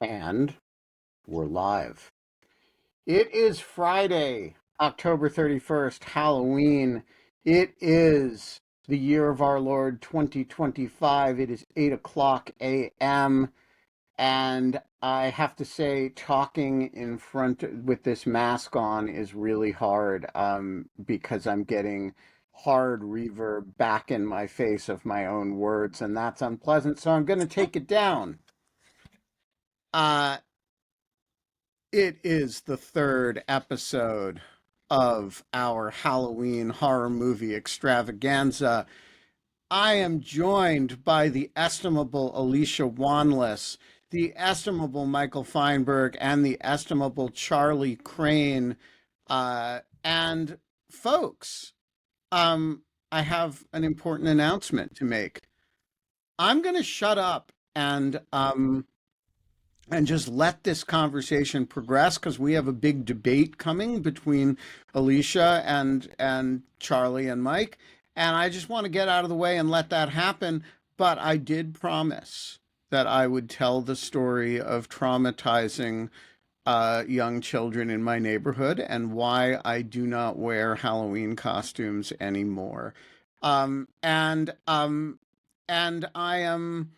And we're live. It is Friday, October 31st, Halloween. It is the year of our Lord 2025. It is 8 o'clock a.m. And I have to say, talking in front with this mask on is really hard because I'm getting hard reverb back in my face of my own words, and that's unpleasant. So I'm going to take it down. Uh, It is the third episode of our Halloween horror movie extravaganza. I am joined by the estimable Alicia Wanless, the estimable Michael Feinberg, and the estimable Charlie Crain. And folks, um, I have an important announcement to make. I'm going to shut up and just let this conversation progress because we have a big debate coming between Alicia and Charlie and Mike, and I just want to get out of the way and let that happen. But I did promise that I would tell the story of traumatizing young children in my neighborhood and why I do not wear Halloween costumes anymore. Um, and um, and I am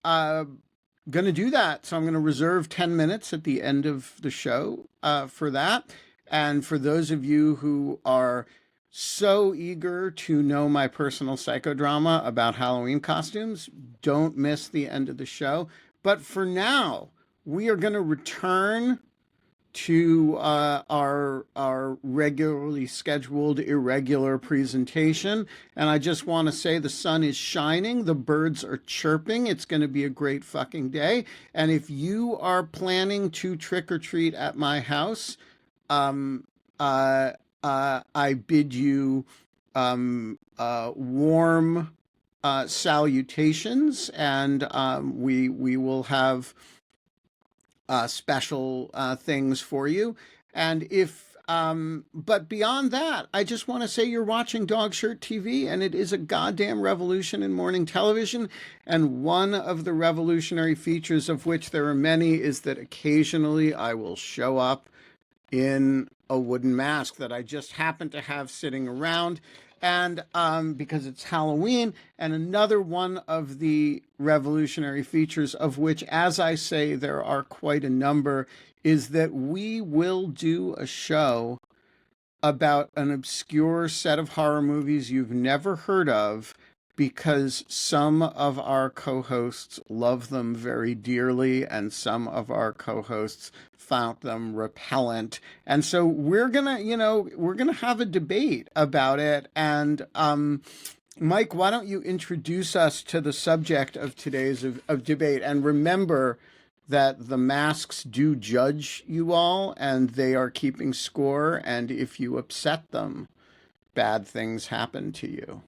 uh, going to do that. So I'm going to reserve 10 minutes at the end of the show for that. And for those of you who are so eager to know my personal psychodrama about Halloween costumes, don't miss the end of the show. But for now, we are going to return to our regularly scheduled irregular presentation. And I just want to say the sun is shining, the birds are chirping. It's going to be a great fucking day. And if you are planning to trick or treat at my house, um, I bid you warm salutations, and we will have special things for you. And but beyond that, I just want to say you're watching Dog Shirt TV, and it is a goddamn revolution in morning television. And one of the revolutionary features, of which there are many, is that occasionally I will show up in a wooden mask that I just happen to have sitting around. And because it's Halloween, and another one of the revolutionary features, of which, as I say, there are quite a number, is that we will do a show about an obscure set of horror movies you've never heard of because some of our co-hosts love them very dearly and some of our co-hosts found them repellent. And so we're gonna have a debate about it. And Mike, why don't you introduce us to the subject of today's of debate? And remember that the masks do judge you all and they are keeping score. And if you upset them, bad things happen to you.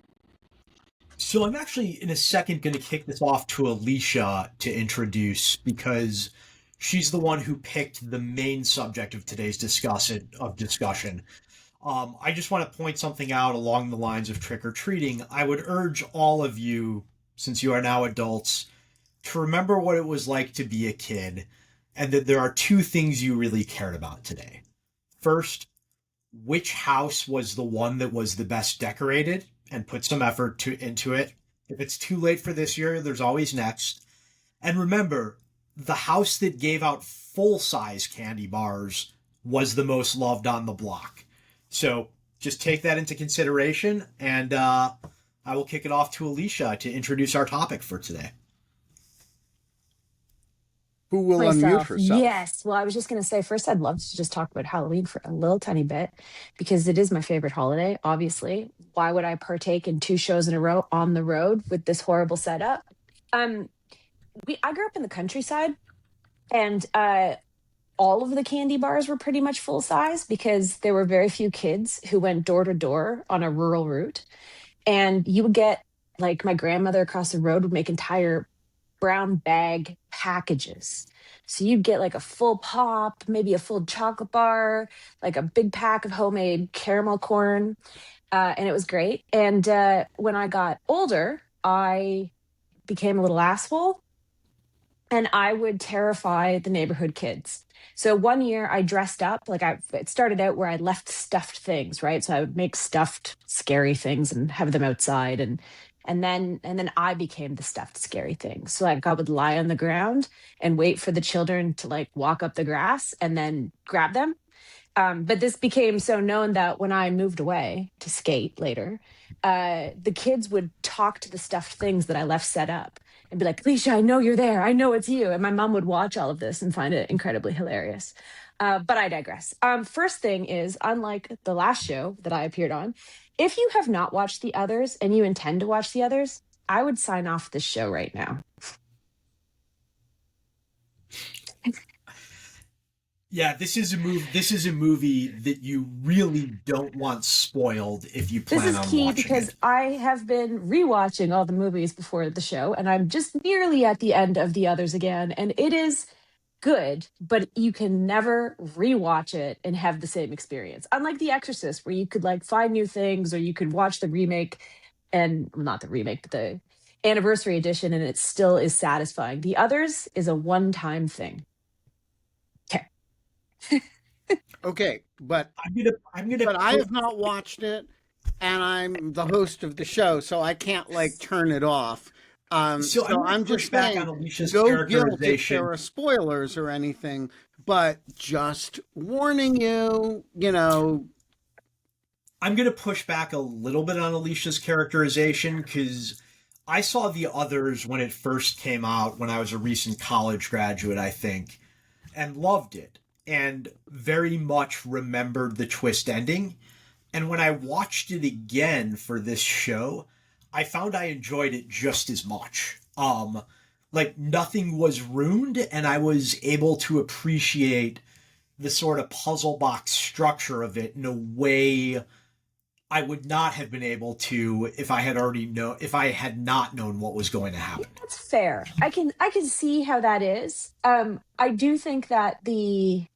So I'm actually in a second going to kick this off to Alicia to introduce because she's the one who picked the main subject of today's discussion. I just want to point something out along the lines of trick or treating. I would urge all of you, since you are now adults, to remember what it was like to be a kid, and that there are two things you really cared about today. First, which house was the one that was the best decorated, and put some effort into it. If it's too late for this year, there's always next. And remember, the house that gave out full size candy bars was the most loved on the block. So just take that into consideration, and I will kick it off to Alicia to introduce our topic for today. Who will unmute Myself, herself? yes. Well, I was just going to say first, I'd love to just talk about Halloween for a little tiny bit because it is my favorite holiday, obviously. Why would I partake in two shows in a row on the road with this horrible setup? Um, I grew up in the countryside, and all of the candy bars were pretty much full size because there were very few kids who went door to door on a rural route. And you would get, like, my grandmother across the road would make entire brown bag packages. So you'd get like a full pop, maybe a full chocolate bar, like a big pack of homemade caramel corn. And it was great. And when I got older, I became a little asshole and I would terrify the neighborhood kids. So one year I dressed up like it started out where I left stuffed things, right? So I would make stuffed scary things and have them outside, and then I became the stuffed scary thing. So like I would lie on the ground and wait for the children to like walk up the grass and then grab them. But this became so known that when I moved away to skate later, the kids would talk to the stuffed things that I left set up and be like, Alicia, I know you're there. I know it's you. And my mom would watch all of this and find it incredibly hilarious. But I digress. First thing is, unlike the last show that I appeared on, if you have not watched the others and you intend to watch the others, I would sign off this show right now. Yeah, this is a movie that you really don't want spoiled if you plan This is on key watching because it. I have been rewatching all the movies before the show, and I'm just nearly at the end of the others again. And it is good, but you can never rewatch it and have the same experience. Unlike The Exorcist, where you could like find new things, or you could watch the remake and well, not the remake, but the anniversary edition, and it still is satisfying. The others is a one-time thing. Okay. Okay, but I'm gonna I have not watched it, and I'm the host of the show, so I can't like turn it off. so I'm So gonna I'm push just back saying, on Alicia's no guilt if characterization. there are spoilers or anything, but just warning you, you know. I'm gonna push back a little bit on Alicia's characterization because I saw the others when it first came out when I was a recent college graduate, I think, and loved it and very much remembered the twist ending. And when I watched it again for this show, I found I enjoyed it just as much. Like nothing was ruined, and I was able to appreciate the sort of puzzle box structure of it in a way I would not have been able to if I had not known what was going to Yeah, happen. that's fair. I can see how that is. I do think that the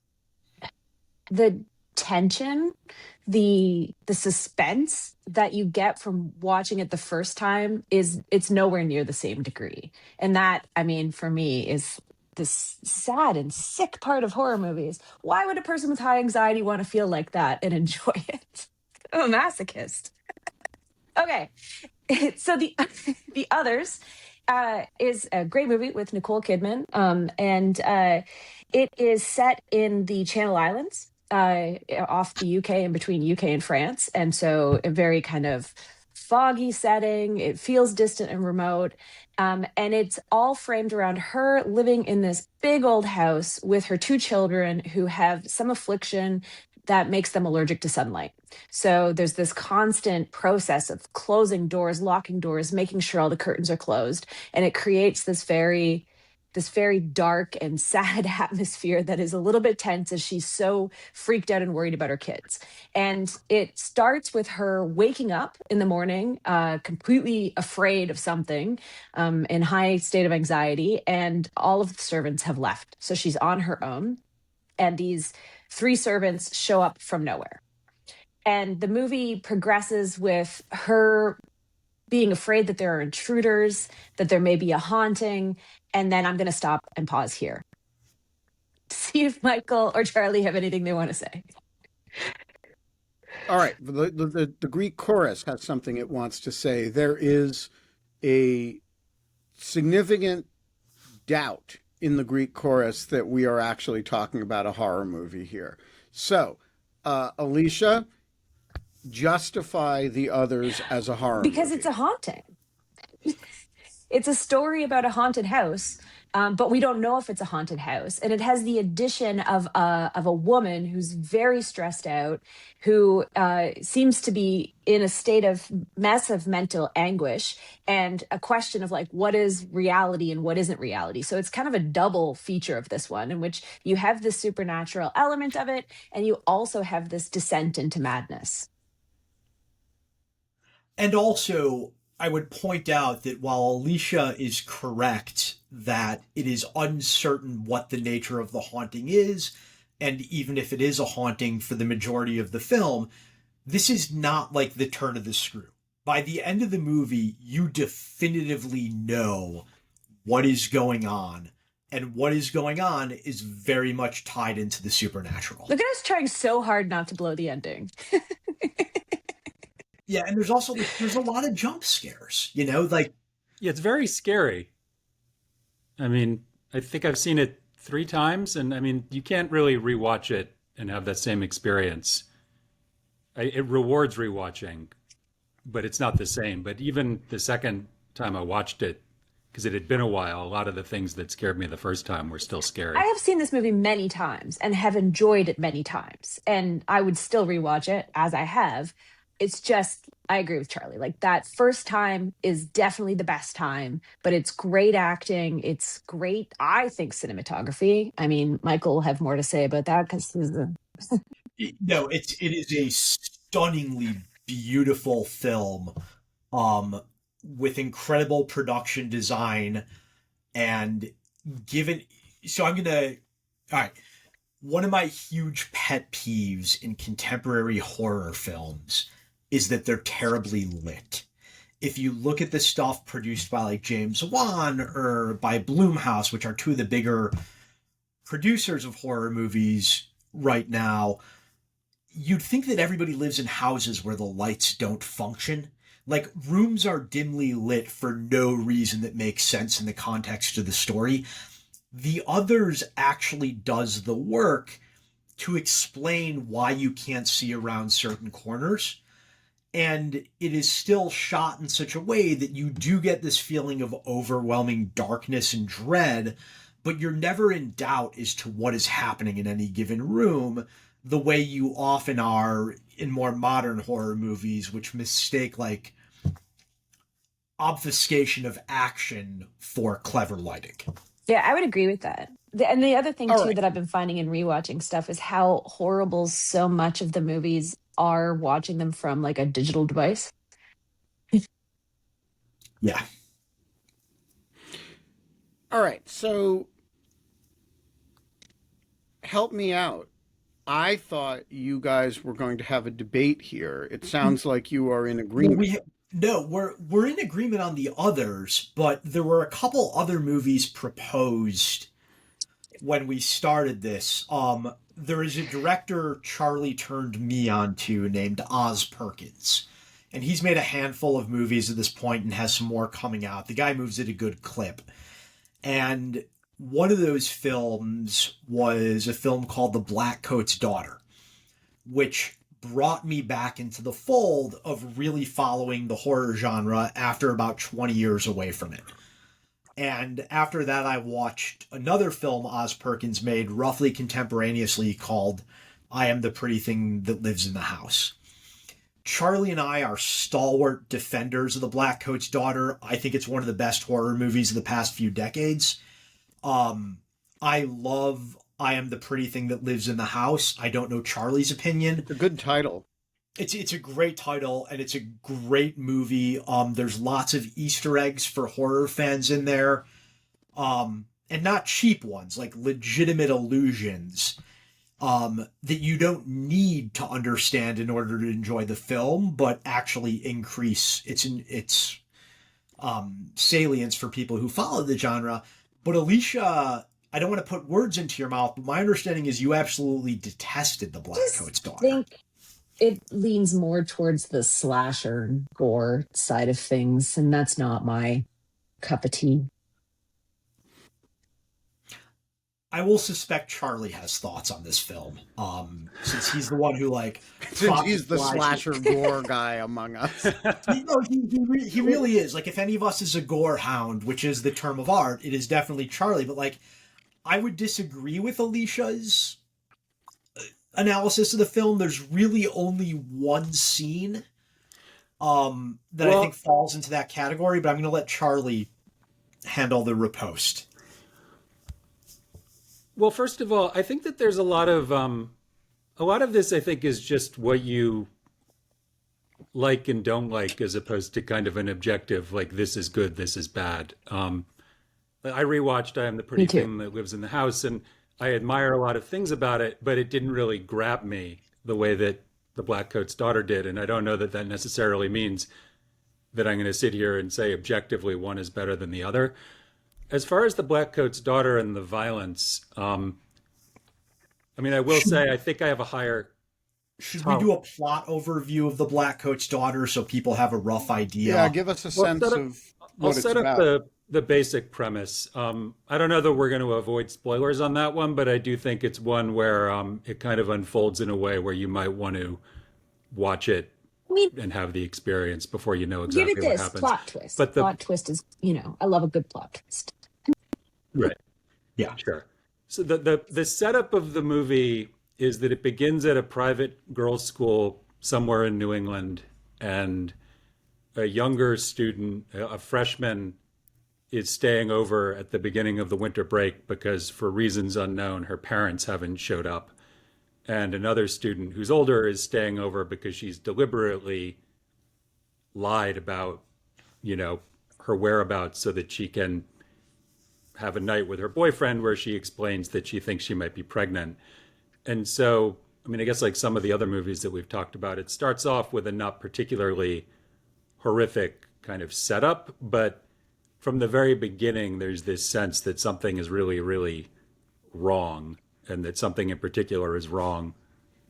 tension, the suspense that you get from watching it the first time it's nowhere near the same degree. And that, I mean, for me is this sad and sick part of horror movies. Why would a person with high anxiety want to feel like that and enjoy it? I'm a masochist. Okay. So the others is a great movie with Nicole Kidman, and it is set in the Channel Islands, off the UK and between UK and France, and so a very kind of foggy setting. It feels distant and remote, and it's all framed around her living in this big old house with her two children who have some affliction that makes them allergic to sunlight. So there's this constant process of closing doors, locking doors, making sure all the curtains are closed, and it creates this very dark and sad atmosphere that is a little bit tense as she's so freaked out and worried about her kids. And it starts with her waking up in the morning, completely afraid of something, in high state of anxiety, and all of the servants have left. So she's on her own, and these three servants show up from nowhere. And the movie progresses with her being afraid that there are intruders, that there may be a haunting. And then I'm going to stop and pause here to see if Michael or Charlie have anything they want to say. All right, the Greek chorus has something it wants to say. There is a significant doubt in the Greek chorus that we are actually talking about a horror movie here. So, Alicia, justify the others as a horror Because movie. it's a haunting. It's a story about a haunted house, but we don't know if it's a haunted house. And it has the addition of a woman who's very stressed out, who seems to be in a state of massive mental anguish, and a question of like, what is reality and what isn't reality. So it's kind of a double feature of this one, in which you have the supernatural element of it, and you also have this descent into madness. And also, I would point out that while Alicia is correct that it is uncertain what the nature of the haunting is, and even if it is a haunting for the majority of the film, this is not like the turn of the screw. By the end of the movie, you definitively know what is going on. and what is going on is very much tied into the supernatural. Look at us trying so hard not to blow the ending. Yeah, and there's also there's a lot of jump scares, you know, like Yeah, it's very scary. I mean, I think I've seen it 3 times, and I mean, you can't really rewatch it and have that same experience. It rewards rewatching, but it's not the same. But even the second time I watched it, because it had been a while, a lot of the things that scared me the first time were still I scary. have seen this movie many times and have enjoyed it many times. And I would still rewatch it as I have. It's just, I agree with Charlie. Like that first time is definitely the best time, but it's great acting. It's great, I think, cinematography. I mean, Michael will have more to say about that because he's the. no, it is a stunningly beautiful film, um, with incredible production design and given. So I'm gonna. All right. One of my huge pet peeves in contemporary horror films is that they're terribly lit. If you look at the stuff produced by like James Wan or by Blumhouse, which are two of the bigger producers of horror movies right now, you'd think that everybody lives in houses where the lights don't function. Like rooms are dimly lit for no reason that makes sense in the context of the story. The Others actually does the work to explain why you can't see around certain corners. And it is still shot in such a way that you do get this feeling of overwhelming darkness and dread, but you're never in doubt as to what is happening in any given room, the way you often are in more modern horror movies, which mistake like obfuscation of action for clever lighting. Yeah, I would agree with that. And the other thing All too right. that I've been finding in rewatching stuff is how horrible so much of the movies are watching them from like a digital device. Yeah. All right. So help me out. I thought you guys were going to have a debate here. It sounds like you are in Well, agreement. no, we're in agreement on The Others, but there were a couple other movies proposed when we started this. There is a director Charlie turned me on to named Oz Perkins, and he's made a handful of movies at this point and has some more coming out. The guy moves at a good clip, and one of those films was a film called The Black Coat's Daughter, which brought me back into the fold of really following the horror genre after about 20 years away from it. And after that, I watched another film Oz Perkins made roughly contemporaneously called I Am the Pretty Thing That Lives in the House. Charlie and I are stalwart defenders of The Black Coat's Daughter. I think it's one of the best horror movies of the past few decades. I love I Am the Pretty Thing That Lives in the House. I don't know Charlie's opinion. It's a good title. It's a great title and it's a great movie. There's lots of Easter eggs for horror fans in there, and not cheap ones, like legitimate allusions that you don't need to understand in order to enjoy the film, but actually increase its salience for people who follow the genre. But Alicia, I don't want to put words into your mouth, but my understanding is you absolutely detested The Black Coat's I Daughter. think it leans more towards the slasher gore side of things, and that's not my cup of tea. I will suspect Charlie has thoughts on this film, since he's the one who like Since he's the prophesized it. slasher gore guy among us. He really is. Like, if any of us is a gore hound, which is the term of art, it is definitely Charlie. But like, I would disagree with Alicia's analysis of the film. There's really only one scene that I think falls into that category, but I'm going to let Charlie handle the riposte. Well, first of all, I think that there's a lot of this. I think is just what you like and don't like, as opposed to kind of an objective like this is good, this is bad. I rewatched I Am the Pretty Thing That Lives in the House, and I admire a lot of things about it, but it didn't really grab me the way that The Black Coat's Daughter did, and I don't know that that necessarily means that I'm going to sit here and say objectively one is better than the other. as far as the Black Coat's daughter and the violence, I mean, I will Should, say I think I have a higher should we tolerance. do a plot overview of the Black Coat's daughter so people have a rough Yeah, idea? give us a Well, sense of I'll what it's set up about. the basic premise. I don't know that we're going to avoid spoilers on that one, but I do think it's one where it kind of unfolds in a way where you might want to watch it I mean, and have the experience before you know give it exactly what this happens. plot twist. But the Plot twist is, I love a good plot twist. right, Yeah. sure. So the setup of the movie is that it begins at a private girls' school somewhere in New England, and a younger student, a freshman, is staying over at the beginning of the winter break because, for reasons unknown, her parents haven't showed up. And another student who's older is staying over because she's deliberately lied about, you know, her whereabouts so that she can have a night with her boyfriend where she explains that she thinks she might be pregnant. And so, I mean, I guess like some of the other movies that we've talked about, it starts off with a not particularly horrific kind of setup, but from the very beginning, there's this sense that something is really, really wrong, and that something in particular is wrong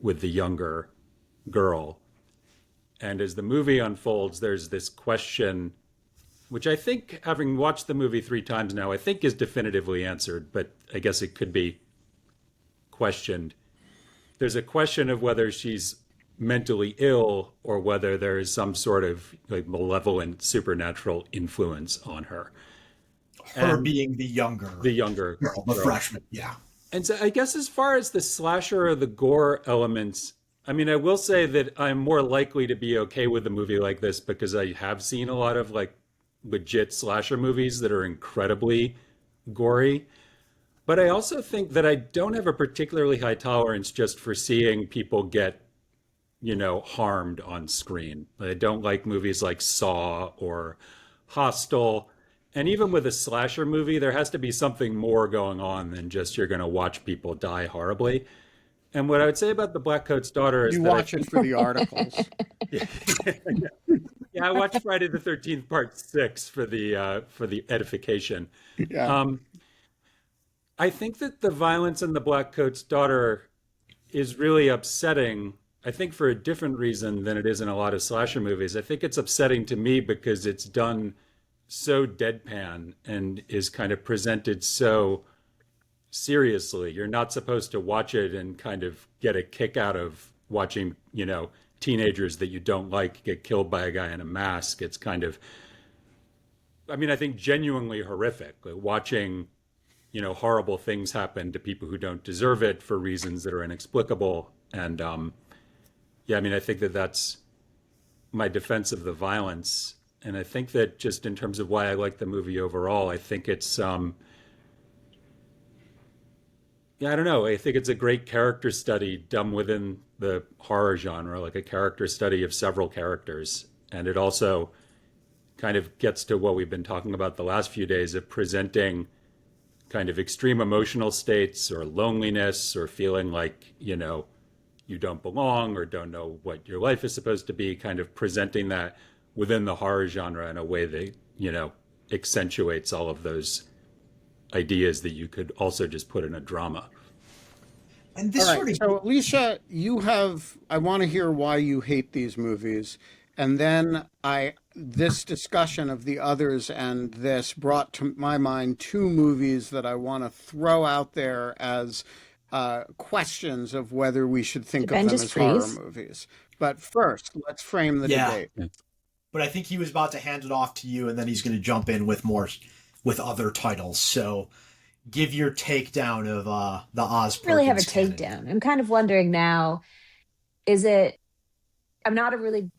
with the younger girl. And as the movie unfolds, there's this question, which I think, having watched the movie 3 times now, I think is definitively answered, but I guess it could be questioned. There's a question of whether she's mentally ill or whether there is some sort of like malevolent supernatural influence on her. Her And being the younger the younger girl, the girl. freshman. Yeah. And so I guess as far as the slasher or the gore elements, I mean, I will say that I'm more likely to be okay with a movie like this because I have seen a lot of like legit slasher movies that are incredibly gory. But I also think that I don't have a particularly high tolerance just for seeing people get, harmed on screen. I don't like movies like Saw or Hostel. And even with a slasher movie, there has to be something more going on than just you're going to watch people die horribly. And what I would say about the Black Coat's daughter is You that I watch it for the articles. yeah, I watched Friday the 13th Part 6 for the edification. Yeah. I think that the violence in the Black Coat's daughter is really upsetting. I think for a different reason than it is in a lot of slasher movies. I think it's upsetting to me because it's done so deadpan and is kind of presented so seriously. You're not supposed to watch it and kind of get a kick out of watching, teenagers that you don't like get killed by a guy in a mask. It's kind of, I mean, I think genuinely horrific. Like watching, horrible things happen to people who don't deserve it for reasons that are inexplicable. And yeah, I mean, I think that that's my defense of the violence. And I think that just in terms of why I like the movie overall, I think it's yeah, I don't know. I think it's a great character study done within the horror genre, like a character study of several characters. And it also kind of gets to what we've been talking about the last few days of presenting kind of extreme emotional states or loneliness or feeling like, you don't belong or don't know what your life is supposed to be, kind of presenting that within the horror genre in a way that, accentuates all of those ideas that you could also just put in a drama. And All this right. sort of So, Alicia, I want to hear why you hate these movies. And then this discussion of the others and this brought to my mind 2 movies that I want to throw out there as questions of whether we should Did think of Ben them just as horror freeze? movies. But first, let's frame the yeah. debate. But I think he was about to hand it off to you, and then he's going to jump in with other titles. So give your takedown of the Oz Really have a Perkins canon. takedown. I'm kind of wondering now, is it I'm not a really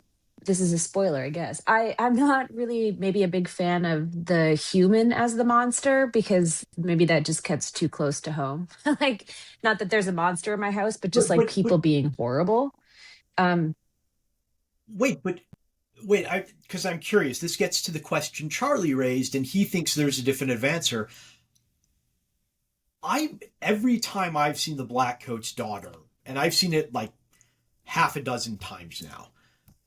this is a spoiler, I guess. I'm not really maybe a big fan of the human as the monster because maybe that just gets too close to home. Like, not that there's a monster in my house, but just like But people being horrible. Um, wait, because I'm curious. This gets to the question Charlie raised, and he thinks there's a definitive answer. Every time I've seen the Black Coat's daughter, and I've seen it like half a dozen times now,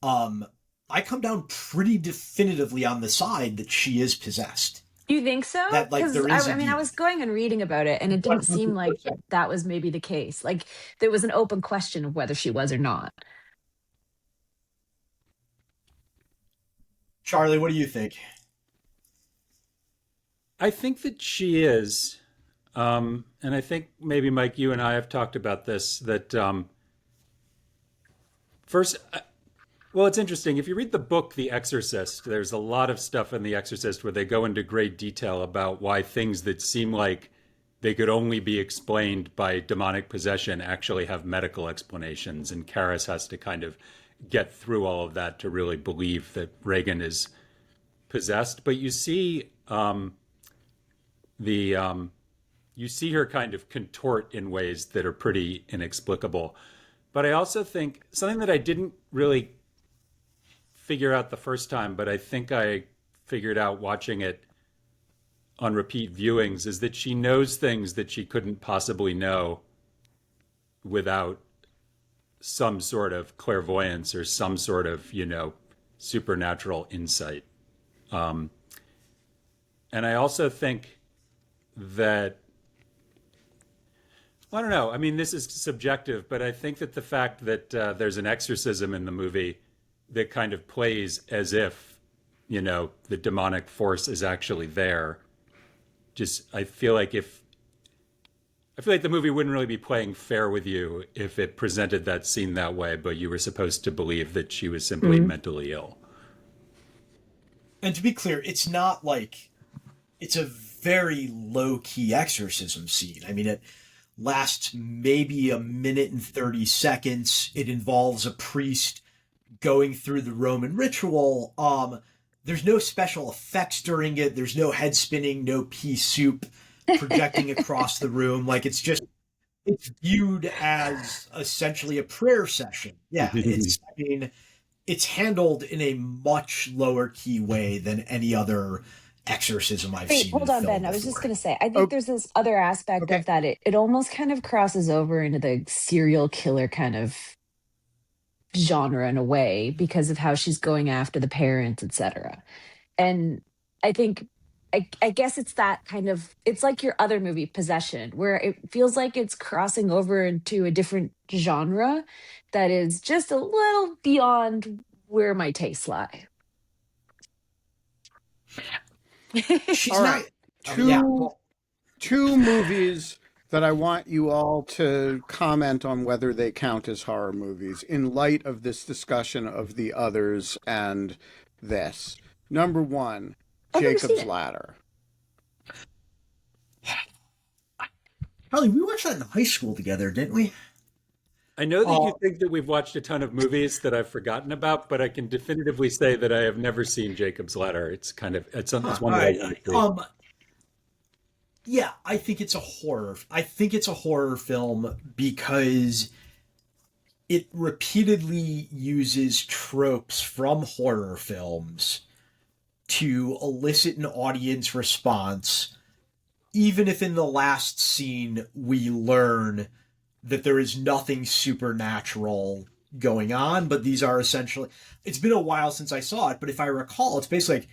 I come down pretty definitively on the side that she is possessed. You think so? That like Because there is a I mean, I was demon. going and reading about it, and it didn't seem like 100%. that was maybe the case. Like there was an open question of whether she was or not. Charlie, what do you think? I think that she is. And I think maybe Mike, you and I have talked about this. That first, well, it's interesting. If you read the book The Exorcist, there's a lot of stuff in The Exorcist where they go into great detail about why things that seem like they could only be explained by demonic possession actually have medical explanations. And Karras has to kind of get through all of that to really believe that Reagan is possessed. But the you see her kind of contort in ways that are pretty inexplicable. But I also think something that I didn't really figure out the first time, but I think I figured out watching it on repeat viewings, is that she knows things that she couldn't possibly know without some sort of clairvoyance or some sort of, supernatural insight. Um, and I also think that, well, I don't know. I mean, this is subjective, but I think that the fact that there's an exorcism in the movie that kind of plays as if, the demonic force is actually there. Just, I feel like the movie wouldn't really be playing fair with you if it presented that scene that way, but you were supposed to believe that she was simply Mhm. mentally ill. And to be clear, it's not like it's a very low key exorcism scene. I mean, it lasts maybe a minute and 30 seconds. It involves a priest going through the Roman ritual. There's no special effects during it. There's no head spinning, no pea soup projecting across the room. Like it's viewed as essentially a prayer session. Yeah, I mean, it's handled in a much lower key way than any other exorcism I've Wait, seen in hold on, film Ben. I was just before. going to say, I think Oh, there's this other aspect okay. of that. It almost kind of crosses over into the serial killer kind of genre in a way because of how she's going after the parents, etc. And I think, I guess it's that kind of, it's like your other movie, Possession, where it feels like it's crossing over into a different genre that is just a little beyond where my tastes lie. She's All not. right. I mean, yeah. Two Well, two movies that I want you all to comment on whether they count as horror movies in light of this discussion of the others and this. Number one, I've never seen Jacob's it. Ladder. Charlie, we watched that in high school together, didn't we? I know that you Uh, think that we've watched a ton of movies that I've forgotten about, but I can definitively say that I have never seen Jacob's Ladder. It's one all that I right. want to see. Yeah, I think it's a horror. I think it's a horror film because it repeatedly uses tropes from horror films to elicit an audience response, even if in the last scene we learn that there is nothing supernatural going on, but these are essentially. It's been a while since I saw it, but if I recall, it's basically like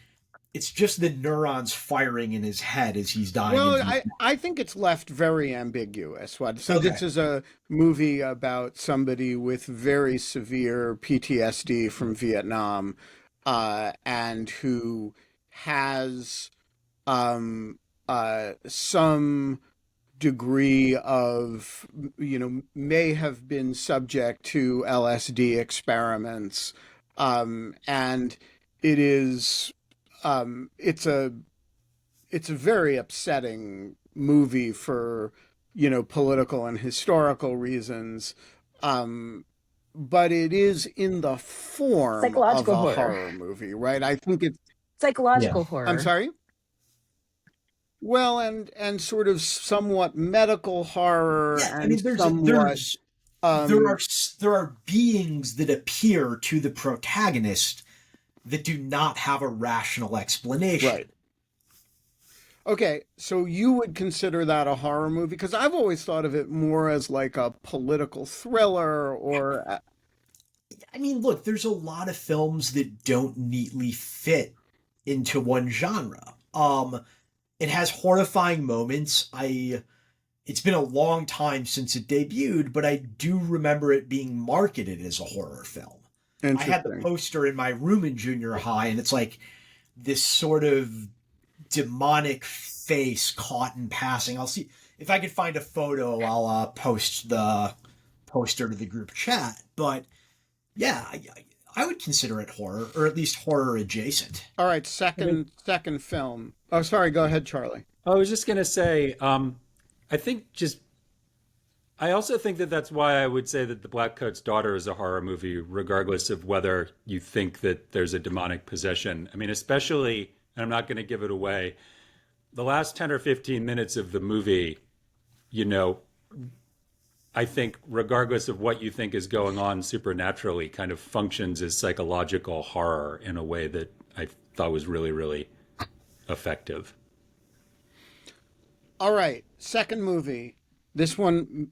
it's just the neurons firing in his head as he's dying Well, into the. I think it's left very ambiguous. What? So Okay. this is a movie about somebody with very severe PTSD from Vietnam, and who has some degree of, may have been subject to LSD experiments, and it is, it's a very upsetting movie for, political and historical reasons. Um, but it is in the form of Psychological a horror. horror movie, right? I think it's, Yeah. Psychological I'm horror. sorry? Well, and sort of somewhat medical horror Yeah, I and mean, somewhat, there are um, there are beings that appear to the protagonist that do not have a rational explanation. right. Okay, so you would consider that a horror movie? Because I've always thought of it more as like a political thriller or, I mean, look, there's a lot of films that don't neatly fit into one genre. It has horrifying moments. It's been a long time since it debuted, but I do remember it being marketed as a horror film. I had the Interesting. poster in my room in junior high, and it's like this sort of demonic face caught in passing. I'll see if I can find a photo. I'll post the poster to the group chat. But yeah, I would consider it horror, or at least horror adjacent. All right, second film. Oh, sorry. Go ahead, Charlie. I was just going to say, I think just, I also think that that's why I would say that The Black Coat's Daughter is a horror movie, regardless of whether you think that there's a demonic possession. I mean, especially, and I'm not going to give it away, the last 10 or 15 minutes of the movie, you know, I think regardless of what you think is going on supernaturally, kind of functions as psychological horror in a way that I thought was really, really effective. All right, second movie. This one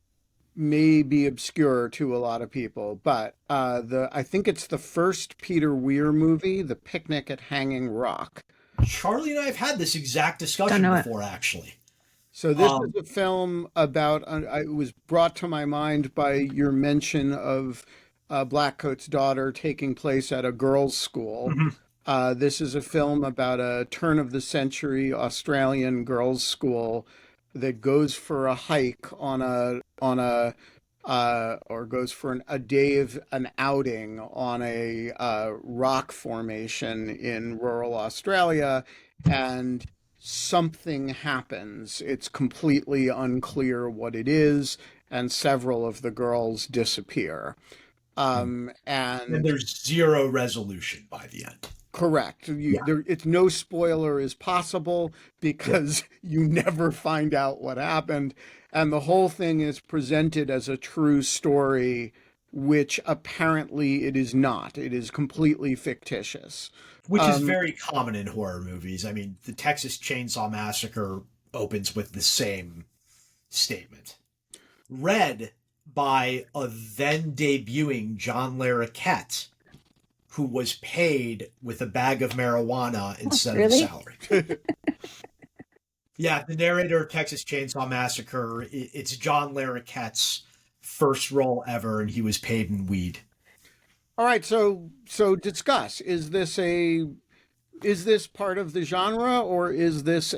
may be obscure to a lot of people, but I think it's the first Peter Weir movie, The Picnic at Hanging Rock. Charlie and I have had this exact Don't discussion know it. before, actually. So this is a film about. It was brought to my mind by your mention of Blackcoat's Daughter taking place at a girls' school. This is a film about a turn of the century Australian girls' school that goes for a hike or goes for a day of an outing on a rock formation in rural Australia, and something happens. It's completely unclear what it is, and several of the girls disappear. And And there's zero resolution by the end. correct. It's no spoiler is possible because you never find out what happened. And the whole thing is presented as a true story, which apparently it is not. It is completely fictitious. Which is very common in horror movies. I mean, the Texas Chainsaw Massacre opens with the same statement. Read by a then debuting John Larroquette, who was paid with a bag of marijuana instead really? of salary. Yeah, the narrator of Texas Chainsaw Massacre, it's John Larroquette's first role ever, and he was paid in weed. All right, so discuss. Is this part of the genre, or is this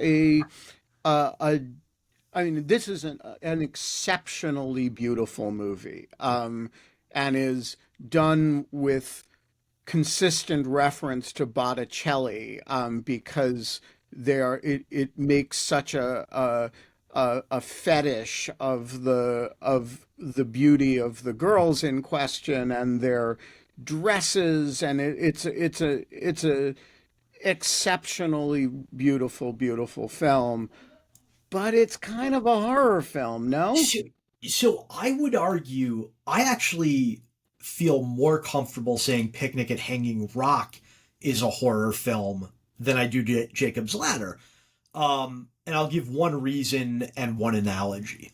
I mean, this is an exceptionally beautiful movie, and is done with consistent reference to Botticelli, because it makes such a fetish of the beauty of the girls in question and their dresses, and it's a exceptionally beautiful film, but it's kind of a horror film, no? So I would argue, I actually feel more comfortable saying Picnic at Hanging Rock is a horror film than I do Jacob's Ladder. And I'll give one reason and one analogy.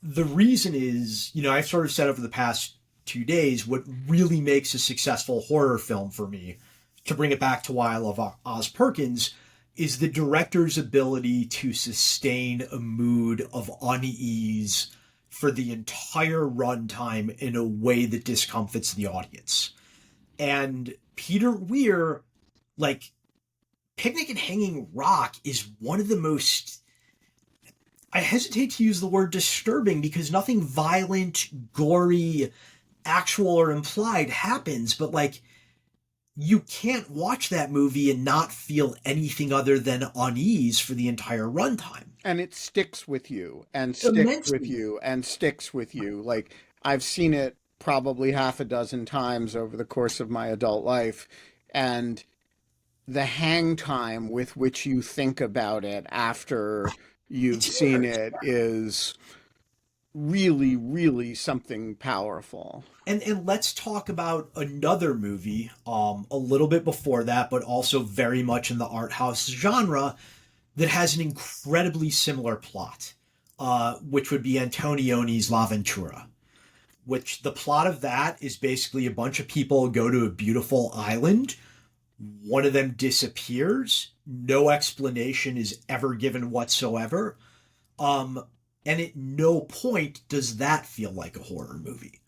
The reason is, I've sort of said over the past 2 days, what really makes a successful horror film for me, to bring it back to why I love Oz Perkins, is the director's ability to sustain a mood of unease for the entire runtime in a way that discomfits the audience. And Peter Weir, like, Picnic at Hanging Rock is one of the most, I hesitate to use the word disturbing because nothing violent, gory, actual or implied happens, but like, you can't watch that movie and not feel anything other than unease for the entire runtime. And it sticks with you and sticks Immensely. with you and sticks with you. Like, I've seen it probably half a dozen times over the course of my adult life, and the hang time with which you think about it after you've seen it is really something powerful. And let's talk about another movie, a little bit before that, but also very much in the art house genre, that has an incredibly similar plot, which would be Antonioni's La Ventura, which the plot of that is basically a bunch of people go to a beautiful island. One of them disappears. no explanation is ever given whatsoever. And at no point does that feel like a horror movie.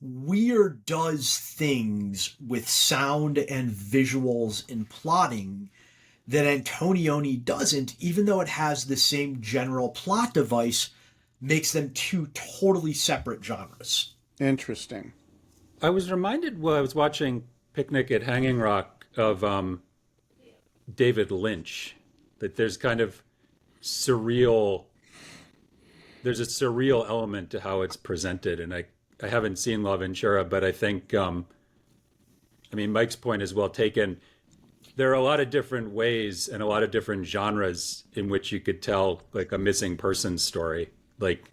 Weird does things with sound and visuals and plotting that Antonioni doesn't, even though it has the same general plot device, makes them two totally separate genres. Interesting. I was reminded while I was watching Picnic at Hanging Rock of David Lynch, that there's kind of surreal, there's a surreal element to how it's presented. And I haven't seen La Ventura, but I think, I mean, Mike's point is well taken. There are a lot of different ways and a lot of different genres in which you could tell like a missing person story. Like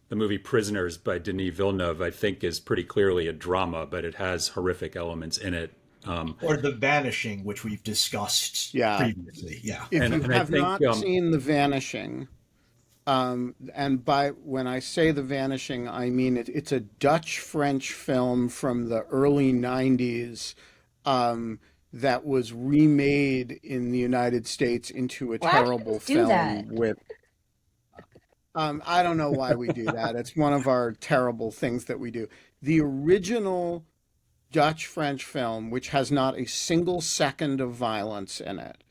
the movie Prisoners by Denis Villeneuve, I think is pretty clearly a drama, but it has horrific elements in it. Or The Vanishing, which we've discussed previously. Yeah. If And- you and I have think, not seen The Vanishing, and by when I say The Vanishing, I mean it's a Dutch-French film from the early 90s that was remade in the United States into a Why do you terrible do film that? with I don't know why we do that. It's one of our terrible things that we do. The original Dutch-French film, which has not a single second of violence in it,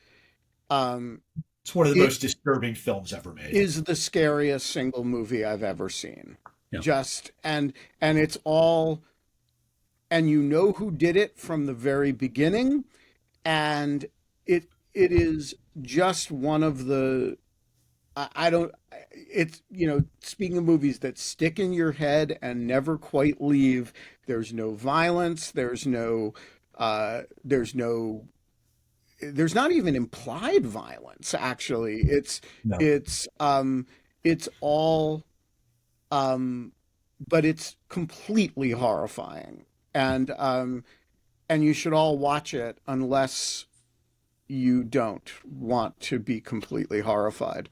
It's one of the It- most disturbing films ever made. is the scariest single movie I've ever seen. Yeah. Just and it's all, and you know who did it from the very beginning, and it is just one of the I don't it's speaking of movies that stick in your head and never quite leave. There's no violence, there's not even implied violence, actually. No. It's all but it's completely horrifying. And you should all watch it unless you don't want to be completely horrified.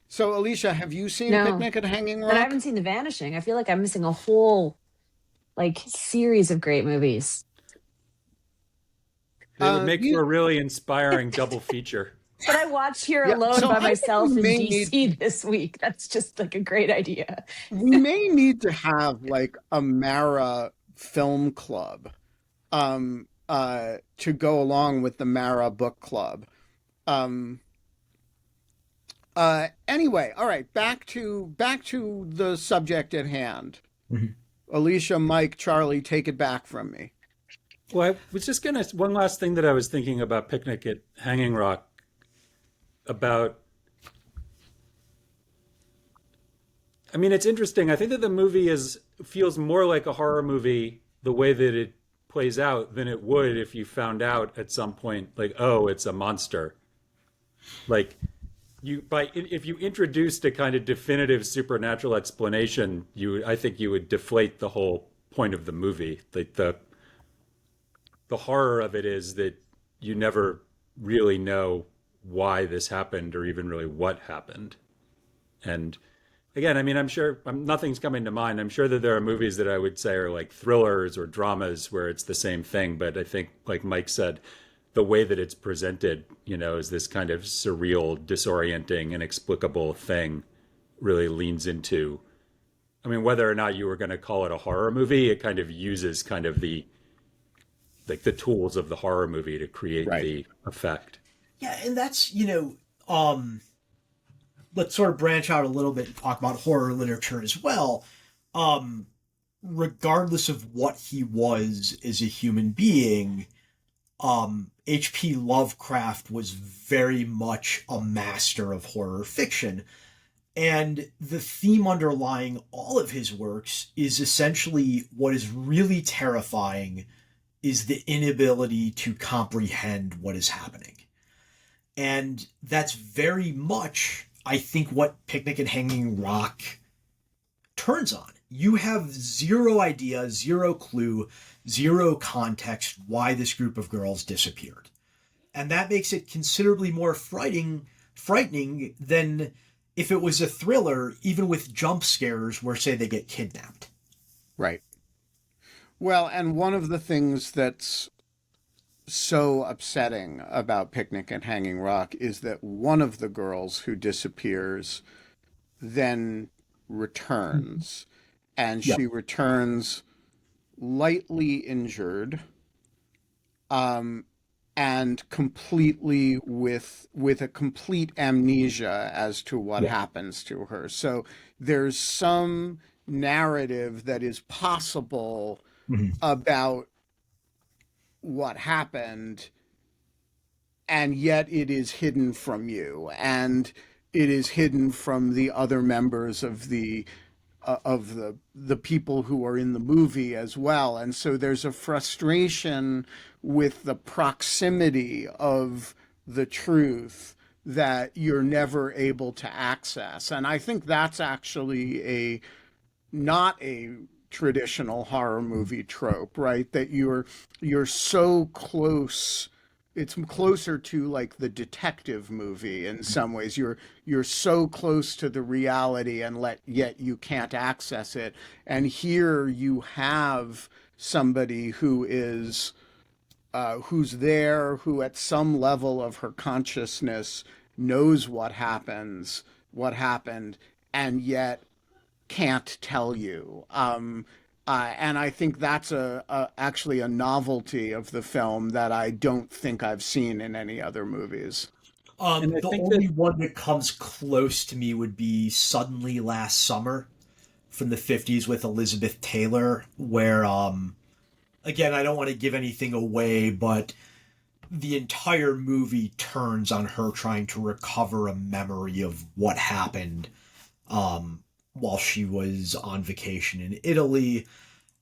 So Alicia, have you seen No. Picnic at Hanging But I Rock? haven't seen The Vanishing. I feel like I'm missing a whole series of great movies. It would make you- for a really inspiring double feature. But I watched Here Yeah, Alone so by I think myself we in may DC this week. That's just like a great idea. We may need to have like a Mara film club to go along with the Mara book club. Anyway, all right, back to the subject at hand. Mhm. Alicia, Mike, Charlie, take it back from me. Well, I was just gonna, one last thing that I was thinking about Picnic at Hanging Rock about, I mean, it's interesting. I think that the movie feels more like a horror movie the way that it plays out than it would if you found out at some point, like, oh, it's a monster. Like if you introduced a kind of definitive supernatural explanation, I think you would deflate the whole point of the movie. Like the horror of it is that you never really know why this happened or even really what happened. And again, I mean, I'm sure nothing's coming to mind. I'm sure that there are movies that I would say are like thrillers or dramas where it's the same thing. But I think, like Mike said, the way that it's presented, is this kind of surreal, disorienting, inexplicable thing really leans into, I mean, whether or not you were going to call it a horror movie, it kind of uses kind of the tools of the horror movie to create Right. the effect. Yeah, and that's, let's sort of branch out a little bit and talk about horror literature as well. Regardless of what he was as a human being, H.P. Lovecraft was very much a master of horror fiction. And the theme underlying all of his works is essentially what is really terrifying is the inability to comprehend what is happening. And that's very much, I think, what Picnic at Hanging Rock turns on. You have zero idea, zero clue, zero context why this group of girls disappeared. And that makes it considerably more frightening than if it was a thriller, even with jump scares where, say, they get kidnapped. Right. Well, and one of the things that's so upsetting about Picnic at Hanging Rock is that one of the girls who disappears then returns, and Yep. she returns lightly injured, um, and completely with a complete amnesia as to what Yeah. happens to her. So there's some narrative that is possible Mhm. about what happened, and yet it is hidden from you, and it is hidden from the other members of the people who are in the movie as well. And so there's a frustration with the proximity of the truth that you're never able to access. And I think that's actually a not a traditional horror movie trope, right? That you're so close. It's closer to like the detective movie in some ways. You're so close to the reality, and yet you can't access it. And here you have somebody who is who's there, who at some level of her consciousness knows what happened, and yet can't tell you. And I think that's actually a novelty of the film that I don't think I've seen in any other movies. And I The think that only one that comes close to me would be Suddenly Last Summer from the 50s with Elizabeth Taylor, where, again, I don't want to give anything away, but the entire movie turns on her trying to recover a memory of what happened while she was on vacation in Italy.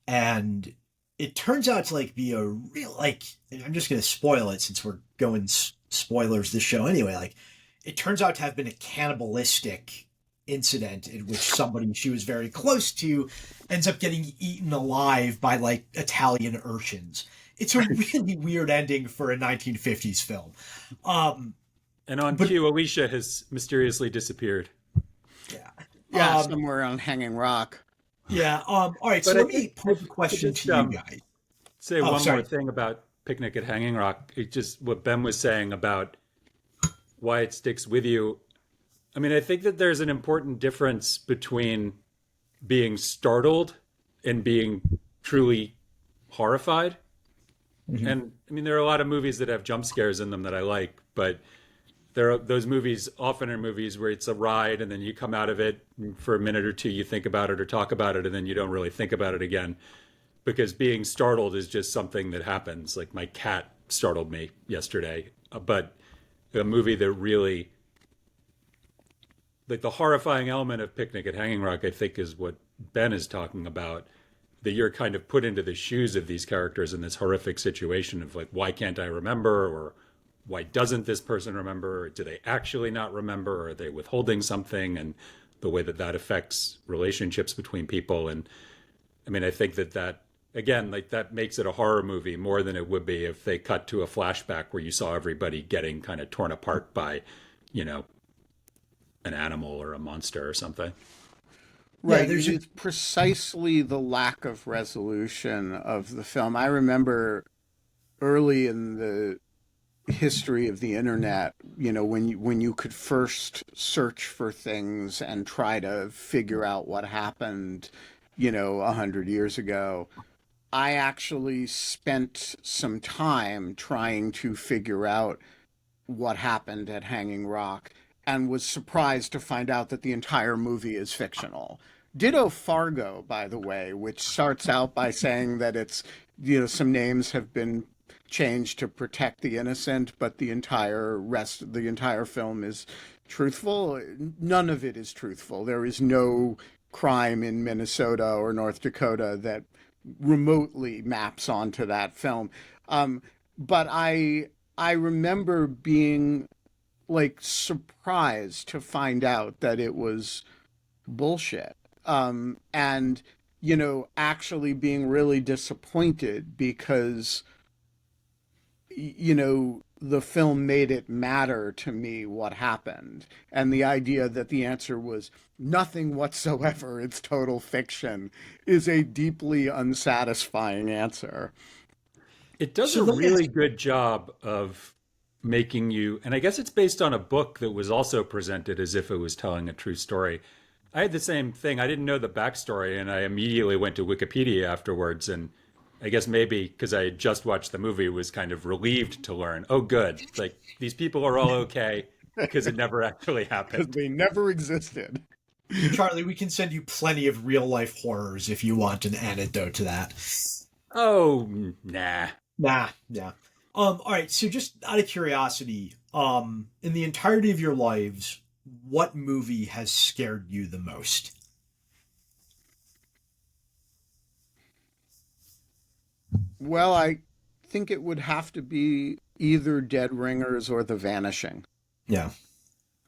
And it turns out to like be a real, like, I'm just going to spoil it since we're going spoilers this show anyway. Like, it turns out to have been a cannibalistic incident in which somebody she was very close to ends up getting eaten alive by like Italian urchins. It's a really weird ending for a 1950s film. Um, and on but cue, Alicia has mysteriously disappeared. yeah. Yeah, Um, somewhere on Hanging Rock. yeah. All right. So But I let think me pose a I question just to you guys. say Oh, one more sorry. thing about Picnic at Hanging Rock. It just what Ben was saying about why it sticks with you. I mean, I think that there's an important difference between being startled and being truly horrified. Mhm. And I mean, there are a lot of movies that have jump scares in them that I like, but there are those movies often are movies where it's a ride and then you come out of it and for a minute or two you think about it or talk about it and then you don't really think about it again because being startled is just something that happens. Like my cat startled me yesterday, but a movie that really like the horrifying element of Picnic at Hanging Rock, I think, is what Ben is talking about. That you're kind of put into the shoes of these characters in this horrific situation of like, why can't I remember? Or why doesn't this person remember? Or do they actually not remember? Or are they withholding something? And the way that that affects relationships between people. And I mean, I think that again, like that makes it a horror movie more than it would be if they cut to a flashback where you saw everybody getting kind of torn apart by, you know, an animal or a monster or something. Yeah, Right. It there's a is precisely the lack of resolution of the film. I remember early in the history of the internet, when you could first search for things and try to figure out what happened, 100 years ago. I actually spent some time trying to figure out what happened at Hanging Rock and was surprised to find out that the entire movie is fictional. Ditto Fargo, by the way, which starts out by saying that some names have been changed to protect the innocent, but the entire film is truthful. None of it is truthful. There is no crime in Minnesota or North Dakota that remotely maps onto that film. But I remember being like surprised to find out that it was bullshit. And actually being really disappointed because the film made it matter to me what happened, and the idea that the answer was nothing whatsoever, it's total fiction, is a deeply unsatisfying answer. It does So a let me really ask. good job of making you, and I guess it's based on a book that was also presented as if it was telling a true story. I had the same thing. I didn't know the backstory, and I immediately went to Wikipedia afterwards. And I guess maybe because I had just watched the movie, was kind of relieved to learn, oh, good. Like these people are all okay because it never actually Because happened. they never existed. Charlie, we can send you plenty of real life horrors if you want an anecdote to that. Oh, nah. Nah, yeah. All right, so just out of curiosity, in the entirety of your lives, what movie has scared you the most? Well, I think it would have to be either Dead Ringers or The Vanishing. Yeah.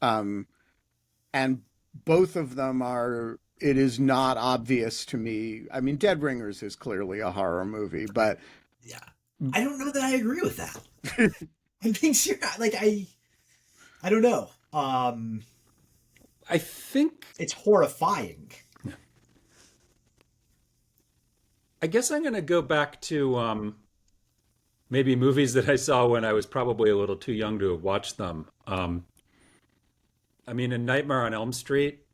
Um, and both of them are, it is not obvious to me. I mean, Dead Ringers is clearly a horror movie, but Yeah. I don't know that I agree with that. I'm being serious. Like I don't know. I think, It's horrifying. I guess I'm going to go back to maybe movies that I saw when I was probably a little too young to have watched them. I mean, A Nightmare on Elm Street,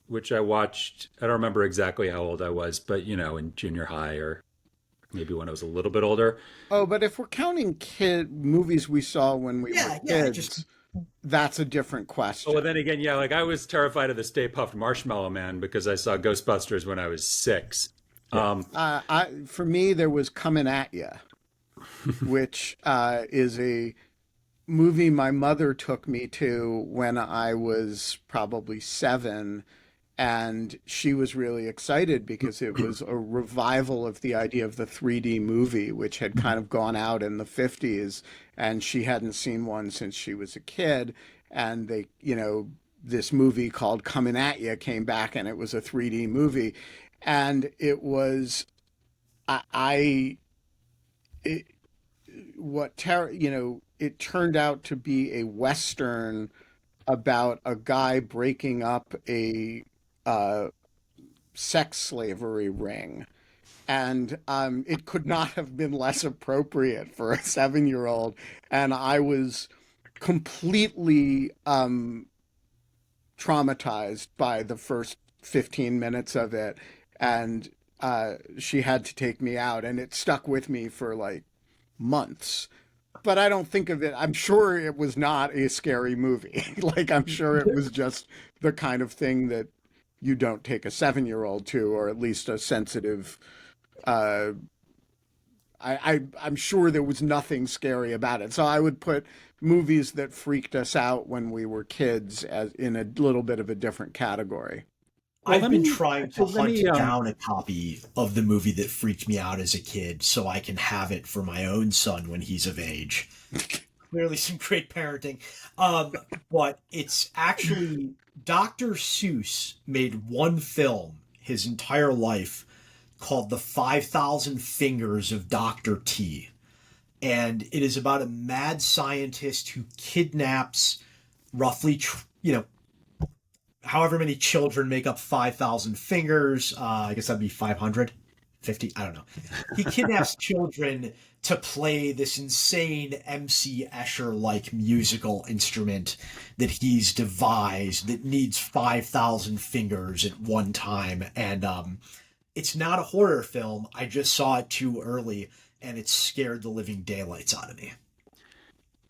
which I watched, I don't remember exactly how old I was, but in junior high or maybe when I was a little bit older. oh, but if we're counting kid movies we saw when we were Yeah, yeah, just kids, that's a different Oh, well, question. then again, yeah, like I was terrified of the Stay Puft Marshmallow Man because I saw Ghostbusters when I was 6. yeah. For me, there was Coming at Ya, which is a movie my mother took me to when I was probably 7. And she was really excited because it was a revival of the idea of the 3D movie, which had kind of gone out in the 50s. And she hadn't seen one since she was a kid. And this movie called Coming at Ya came back and it was a 3D movie. And it was, I it, it turned out to be a Western about a guy breaking up a uh, sex slavery ring. And it could not have been less appropriate for a 7-year old. And I was completely traumatized by the first 15 minutes of it. And she had to take me out, and it stuck with me for like months. But I don't think of it. I'm sure it was not a scary movie. Like, I'm sure it was just the kind of thing that you don't take a 7-year old to, or at least a sensitive. Uh, I'm sure there was nothing scary about it. So I would put movies that freaked us out when we were kids as in a little bit of a different category. Well, I've let been me trying to actually let me hunt down a copy of the movie that freaked me out as a kid so I can have it for my own son when he's of age. Clearly some great parenting. But it's actually Dr. Seuss made one film his entire life called The 5,000 Fingers of Dr. T. And it is about a mad scientist who kidnaps roughly, however many children make up 5,000 fingers. I guess that'd be 550. I don't know. He kidnaps children to play this insane MC Escher like musical instrument that he's devised that needs 5,000 fingers at one time. And it's not a horror film. I just saw it too early and it scared the living daylights out of me.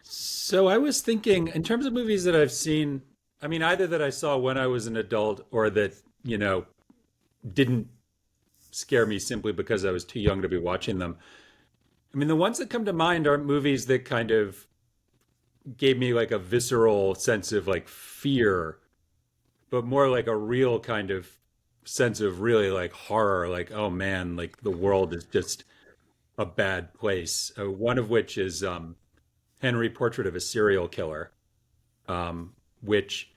So I was thinking, in terms of movies that I've seen, I mean, either that I saw when I was an adult or that, didn't scare me simply because I was too young to be watching them. I mean, the ones that come to mind aren't movies that kind of gave me like a visceral sense of like fear, but more like a real kind of sense of really like horror, like, oh man, like the world is just a bad place. One of which is Henry Portrait of a Serial Killer, which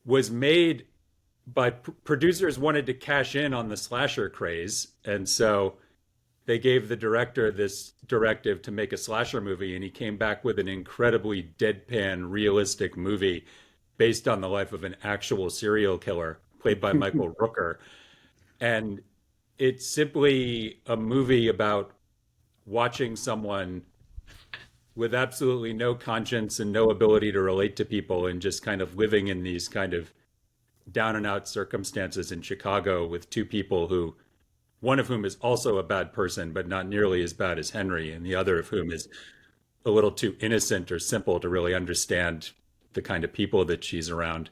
was made by producers wanted to cash in on the slasher craze. And so they gave the director this directive to make a slasher movie. And he came back with an incredibly deadpan, realistic movie based on the life of an actual serial killer played by Michael Rooker. And it's simply a movie about watching someone with absolutely no conscience and no ability to relate to people and just kind of living in these kind of down and out circumstances in Chicago with two people who, one of whom is also a bad person, but not nearly as bad as Henry, and the other of whom is a little too innocent or simple to really understand the kind of people that she's around.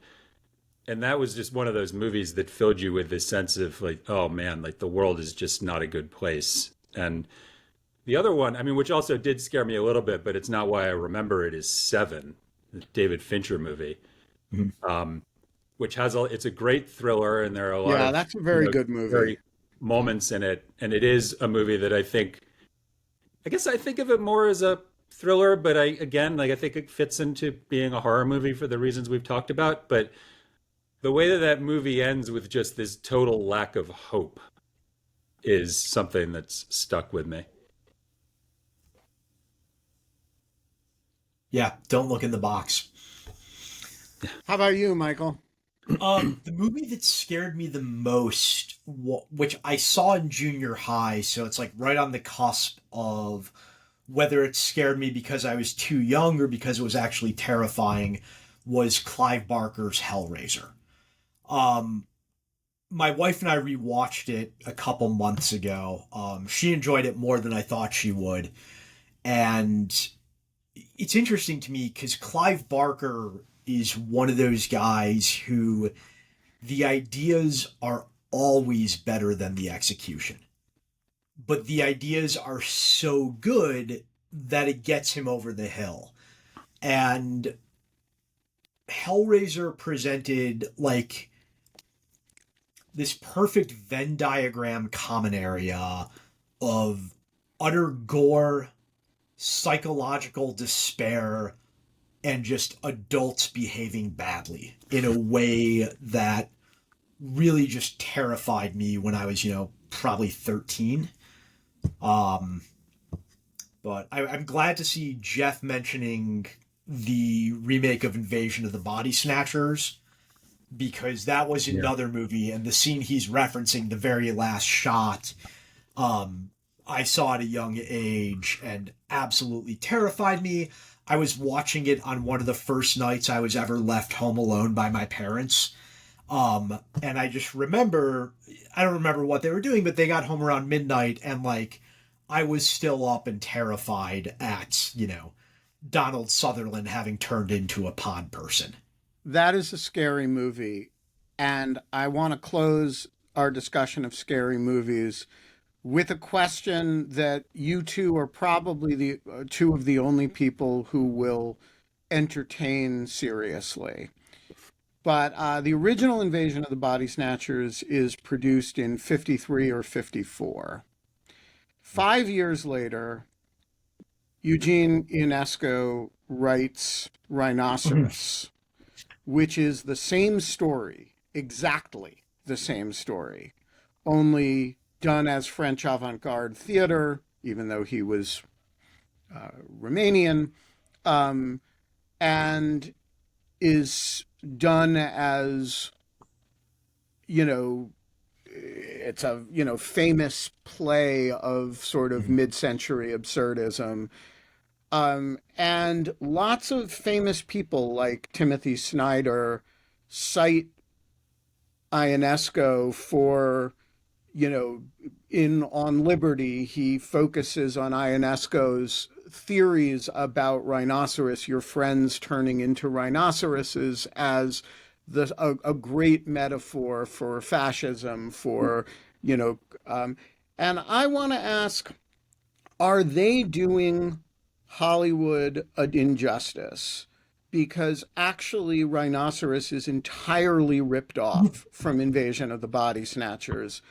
And that was just one of those movies that filled you with this sense of like, oh man, like the world is just not a good place. And the other one, I mean, which also did scare me a little bit, but it's not why I remember it, is Seven, the David Fincher movie, which has it's a great thriller, and there are a lot Yeah, of that's a very good movie. very moments in it, and it is a movie that I guess I think of it more as a thriller, but I think it fits into being a horror movie for the reasons we've talked about. But the way that that movie ends with just this total lack of hope is something that's stuck with me. Yeah, don't look in the box. How about you, Michael? The movie that scared me the most, which I saw in junior high, so it's like right on the cusp of whether it scared me because I was too young or because it was actually terrifying, was Clive Barker's Hellraiser. My wife and I rewatched it a couple months ago. She enjoyed it more than I thought she would. And it's interesting to me because Clive Barker is one of those guys who the ideas are always better than the execution. But the ideas are so good that it gets him over the hill. And Hellraiser presented like this perfect Venn diagram common area of utter gore, psychological despair, and just adults behaving badly in a way that really just terrified me when I was, probably 13. But I'm glad to see Jeff mentioning the remake of Invasion of the Body Snatchers, because that was another movie, and the scene he's referencing, the very last shot, I saw at a young age and absolutely terrified me. I was watching it on one of the first nights I was ever left home alone by my parents. And I just remember, I don't remember what they were doing, but they got home around midnight, and like, I was still up and terrified at, Donald Sutherland having turned into a pod person. That is a scary movie. And I want to close our discussion of scary movies with a question that you two are probably the two of the only people who will entertain seriously. But the original Invasion of the Body Snatchers is produced in 53 or 54. 5 years later, Eugene Ionesco writes Rhinoceros, which is the same story, exactly the same story, only done as French avant-garde theater, even though he was Romanian, and is done as, it's a, famous play of sort of mid-century absurdism. And lots of famous people like Timothy Snyder cite Ionesco for, in On Liberty, he focuses on Ionesco's theories about rhinoceros, your friends turning into rhinoceroses, as a great metaphor for fascism, for, and I want to ask, are they doing Hollywood an injustice? Because actually Rhinoceros is entirely ripped off from Invasion of the Body Snatchers.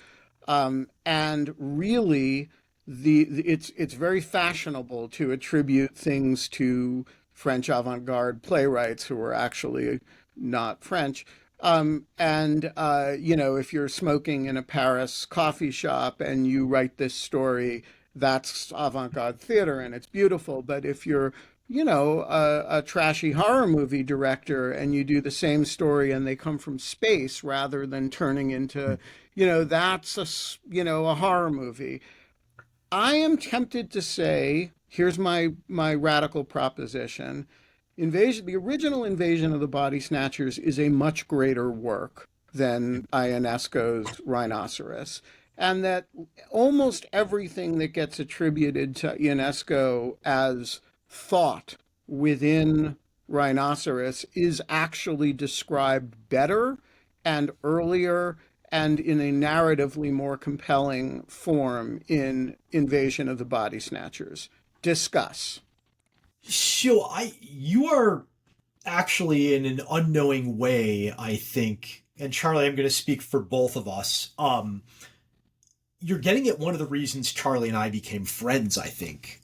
And really, it's very fashionable to attribute things to French avant-garde playwrights who are actually not French. If you're smoking in a Paris coffee shop and you write this story, that's avant-garde theater and it's beautiful. But if you're, a trashy horror movie director and you do the same story and they come from space rather than turning into, that's a horror movie. I am tempted to say, here's my radical proposition. The original Invasion of the Body Snatchers is a much greater work than Ionesco's Rhinoceros. And that almost everything that gets attributed to Ionesco as thought within Rhinoceros is actually described better and earlier and in a narratively more compelling form in Invasion of the Body Snatchers. Discuss. So you are actually in an unknowing way, I think, and Charlie, I'm going to speak for both of us. You're getting at one of the reasons Charlie and I became friends, I think,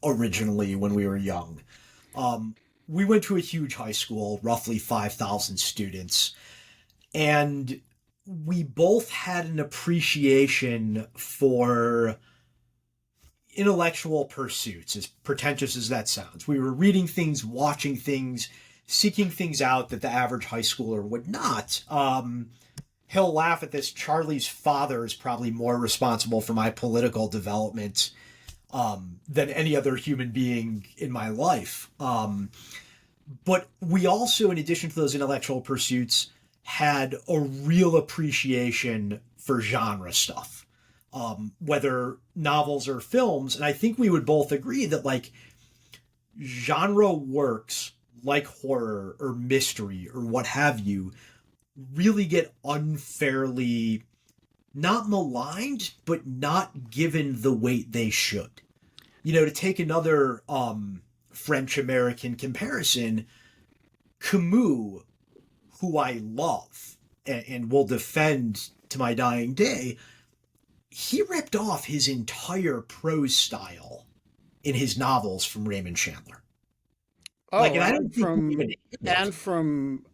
originally when we were young. We went to a huge high school, roughly 5,000 students, and we both had an appreciation for intellectual pursuits, as pretentious as that sounds. We were reading things, watching things, seeking things out that the average high schooler would not. He'll laugh at this. Charlie's father is probably more responsible for my political development than any other human being in my life. But we also, in addition to those intellectual pursuits, had a real appreciation for genre stuff, whether novels or films. And I think we would both agree that, like, genre works like horror or mystery or what have you really get unfairly not maligned, but not given the weight they should. You know, to take another French-American comparison, Camus, who I love and will defend to my dying day, he ripped off his entire prose style in his novels from Raymond Chandler. Oh, Like, and I don't think from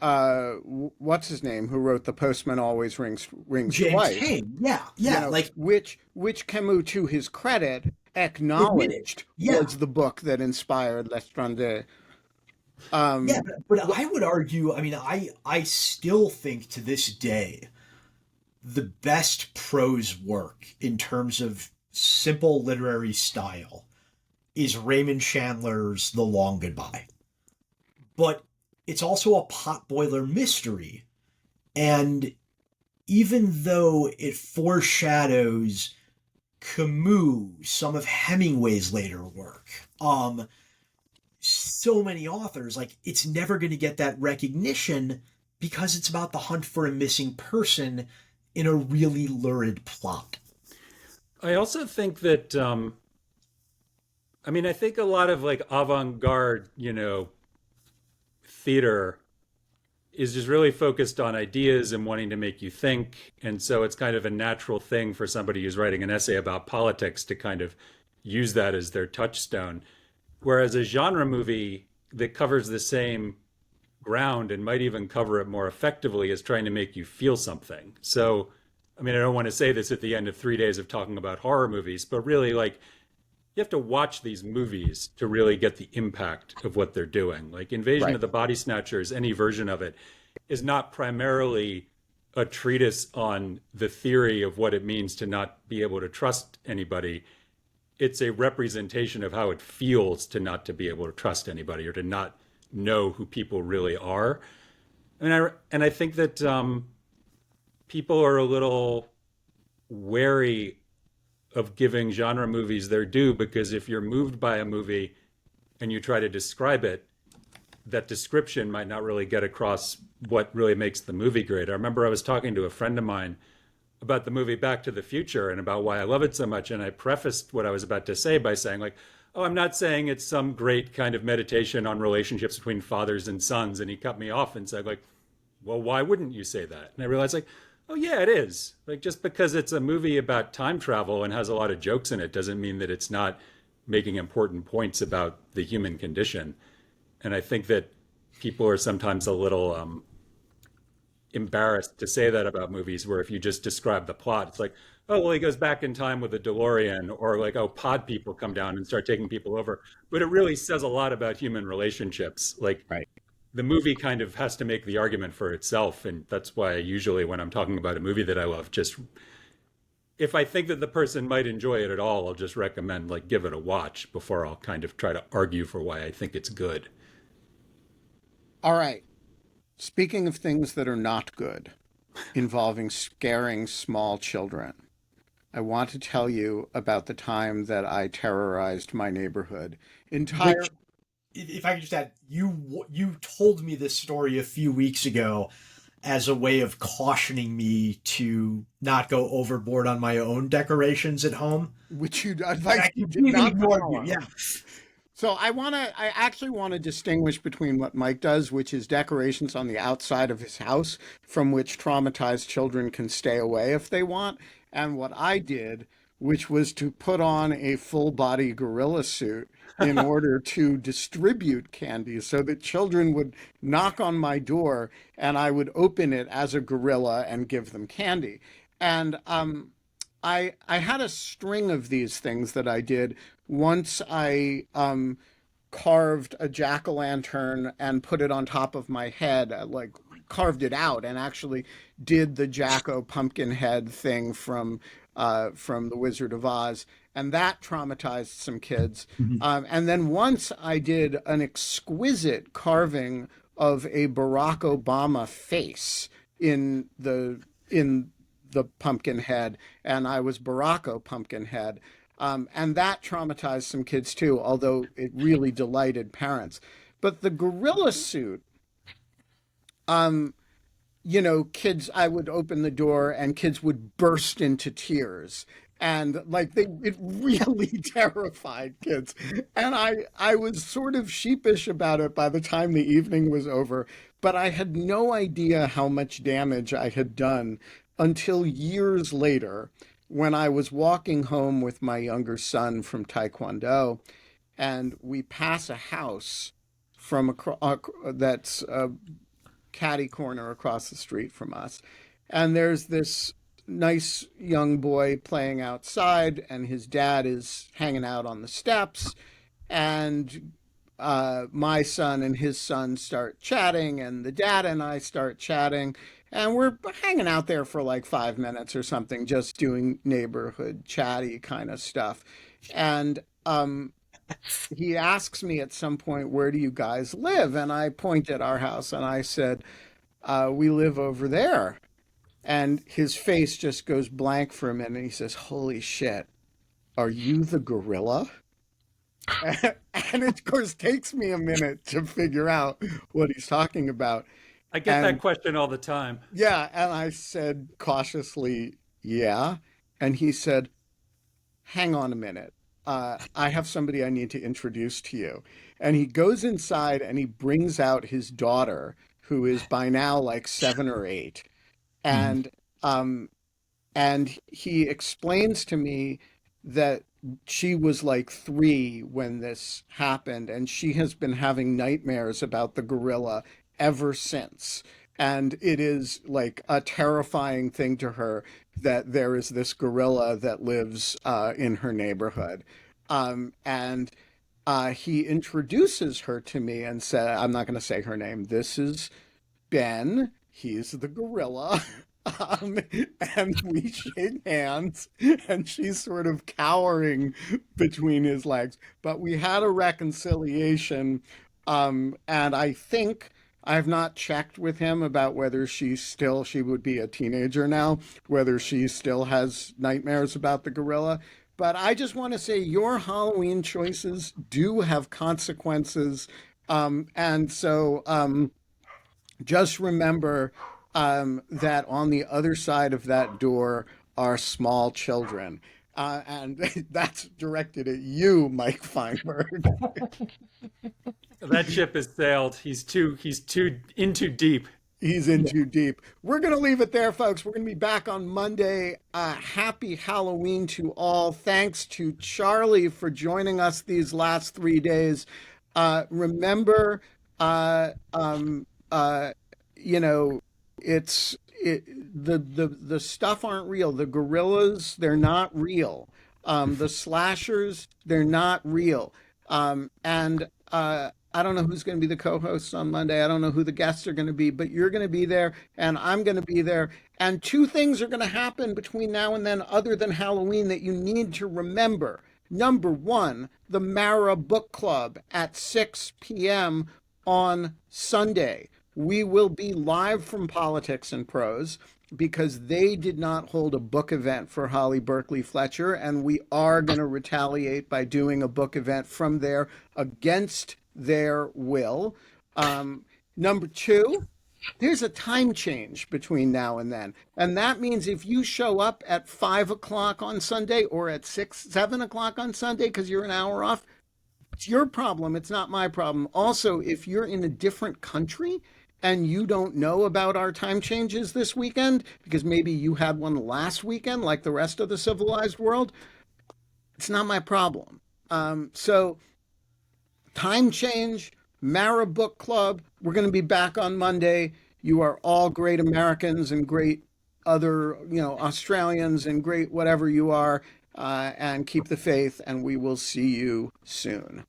what's his name, who wrote "The Postman Always Rings James Twice." Cain, yeah, You know, like which Camus, to his credit, admitted, acknowledged yeah, was the book that inspired L'Estrange. yeah, Um, but I would argue, I mean, I still think to this day the best prose work in terms of simple literary style is Raymond Chandler's The Long Goodbye. But it's also a potboiler mystery. And even though it foreshadows Camus, some of Hemingway's later work, so many authors, like, it's never going to get that recognition because it's about the hunt for a missing person in a really lurid plot. I also think that, I mean, I think a lot of like avant-garde, theater is just really focused on ideas and wanting to make you think. And so it's kind of a natural thing for somebody who's writing an essay about politics to kind of use that as their touchstone. Whereas a genre movie that covers the same ground and might even cover it more effectively is trying to make you feel something. So, I mean, I don't want to say this at the end of 3 days of talking about horror movies, but really, like, you have to watch these movies to really get the impact of what they're doing. Like Invasion right. of the Body Snatchers, any version of it, is not primarily a treatise on the theory of what it means to not be able to trust anybody. It's a representation of how it feels to not to be able to trust anybody or to not know who people really are. And I think that people are a little wary of giving genre movies their due, because if you're moved by a movie and you try to describe it, that description might not really get across what really makes the movie great. I remember I was talking to a friend of mine about the movie Back to the Future and about why I love it so much. And I prefaced what I was about to say by saying, like, oh, I'm not saying it's some great kind of meditation on relationships between fathers and sons. And he cut me off and said, like, well, why wouldn't you say that? And I realized, like, oh, yeah, it is. Like, just because it's a movie about time travel and has a lot of jokes in it doesn't mean that it's not making important points about the human condition. And I think that people are sometimes a little embarrassed to say that about movies, where if you just describe the plot, it's like, oh, well, he goes back in time with a DeLorean, or like, oh, pod people come down and start taking people over. But it really says a lot about human relationships. Like, Right. the movie kind of has to make the argument for itself. And that's why usually when I'm talking about a movie that I love, just if I think that the person might enjoy it at all, I'll just recommend like give it a watch before I'll kind of try to argue for why I think it's good. All right. Speaking of things that are not good, involving scaring small children, I want to tell you about the time that I terrorized my neighborhood. Which, if I could just add, you told me this story a few weeks ago as a way of cautioning me to not go overboard on my own decorations at home. Which you, I advice you did completely not ignored follow. you. Yeah. So I actually want to distinguish between what Mike does, which is decorations on the outside of his house from which traumatized children can stay away if they want, and what I did, which was to put on a full body gorilla suit in order to distribute candy so that children would knock on my door and I would open it as a gorilla and give them candy. And I had a string of these things that I did. Once I carved a jack-o'-lantern and put it on top of my head, like carved it out and actually did the Jacko pumpkin head thing from The Wizard of Oz, and that traumatized some kids. Mhm. And then once I did an exquisite carving of a Barack Obama face in the pumpkin head, and I was Baracko Pumpkinhead. And that traumatized some kids too, although it really delighted parents. But the gorilla suit, um, kids, I would open the door and kids would burst into tears. And like it really terrified kids. And I was sort of sheepish about it by the time the evening was over, but I had no idea how much damage I had done until years later when I was walking home with my younger son from Taekwondo, and we pass a house from that's catty corner across the street from us. And there's this nice young boy playing outside, and his dad is hanging out on the steps. And my son and his son start chatting, and the dad and I start chatting. And we're hanging out there for like 5 minutes or something, just doing neighborhood chatty kind of stuff. And he asks me at some point, "Where do you guys live?" And I point at our house and I said, "We live over there." And his face just goes blank for a minute. And he says, "Holy shit, are you the gorilla?" And it, of course, takes me a minute to figure out what he's talking about. I get that And question all the time. yeah, and I said cautiously, "Yeah." And he said, "Hang on a minute. I have somebody I need to introduce to you." And he goes inside and he brings out his daughter, who is by now like 7 or 8. Mhm. And he explains to me that she was like 3 when this happened, and she has been having nightmares about the gorilla ever since. And it is like a terrifying thing to her that there is this gorilla that lives in her neighborhood. And he introduces her to me and said, I'm not going to say her name. "This is Ben. He's the gorilla." Um, and we shake hands, and she's sort of cowering between his legs. But we had a reconciliation, and I think I have not checked with him about whether she would be a teenager now, whether she still has nightmares about the gorilla. But I just want to say your Halloween choices do have consequences. And so just remember that on the other side of that door are small children. And that's directed at you, Mike Feinberg. That ship has sailed. He's too in too deep. He's in too deep. We're going to leave it there, folks. We're going to be back on Monday. Happy Halloween to all. Thanks to Charlie for joining us these last 3 days. Remember, uh, you know, the stuff aren't real. The gorillas, they're not real. The slashers, they're not real. And I don't know who's going to be the co-hosts on Monday. I don't know who the guests are going to be, but you're going to be there and I'm going to be there. And two things are going to happen between now and then, other than Halloween, that you need to remember. Number one, the Mara Book Club at 6 p.m. on Sunday. We will be live from Politics and Prose because they did not hold a book event for Holly Berkeley Fletcher, and we are going to retaliate by doing a book event from there against their will. Number two, there's a time change between now and then. And that means if you show up at 5 o'clock on Sunday or at 7 o'clock on Sunday because you're an hour off, it's your problem. It's not my problem. Also, if you're in a different country and you don't know about our time changes this weekend, because maybe you had one last weekend like the rest of the civilized world, it's not my problem. So time change, Mara Book Club. We're going to be back on Monday. You are all great Americans and great other, Australians and great whatever you are, and keep the faith, and we will see you soon.